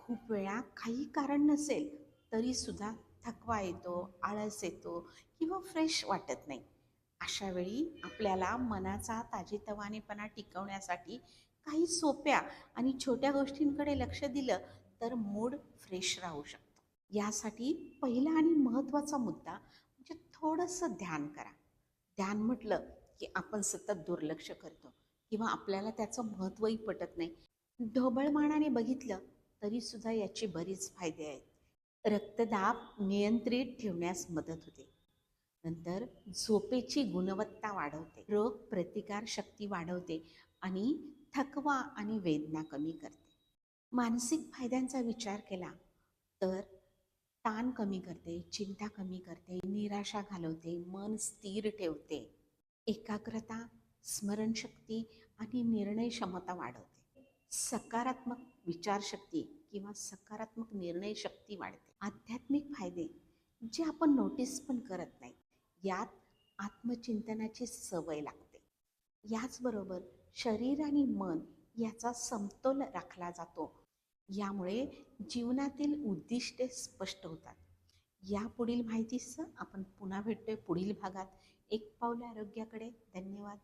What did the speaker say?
खूप वेळा काही कारण नसेल तरीसुद्धा थकवा येतो, आळस येतो किंवा फ्रेश वाटत नाही. अशा वेळी आपल्याला मनाचा ताजेतवानेपणा टिकवण्यासाठी काही सोप्या आणि छोट्या गोष्टींकडे लक्ष दिलं तर मूड फ्रेश राहू शकतो. यासाठी पहिला आणि महत्त्वाचा मुद्दा म्हणजे थोडंसं ध्यान करा. ध्यान म्हटलं की आपण सतत दुर्लक्ष करतो किंवा आपल्याला त्याचं महत्त्वही पटत नाही. ढोबळमानाने बघितलं तरीसुद्धा याचे बरेच फायदे आहेत. रक्तदाब नियंत्रित ठेवण्यास मदत होते. नंतर झोपेची गुणवत्ता वाढवते, रोग प्रतिकार शक्ती वाढवते आणि थकवा आणि वेदना कमी करते. मानसिक फायद्यांचा विचार केला तर ताण कमी करते, चिंता कमी करते, निराशा घालवते, मन स्थिर ठेवते, एकाग्रता, स्मरणशक्ती आणि निर्णय क्षमता वाढवते, सकारात्मक विचारशक्ती किंवा सकारात्मक निर्णय शक्ती वाढते. आध्यात्मिक फायदे जे आपण नोटीस पण करत नाही, यात आत्मचिंतनाची सवय लागते. याचबरोबर शरीर आणि मन याचा समतोल राखला जातो. यामुळे जीवनातील उद्दिष्टे स्पष्ट होतात. या पुढील माहितीसह आपण पुन्हा भेटतोय पुढील भागात. एक पाऊल आरोग्याकडे. धन्यवाद.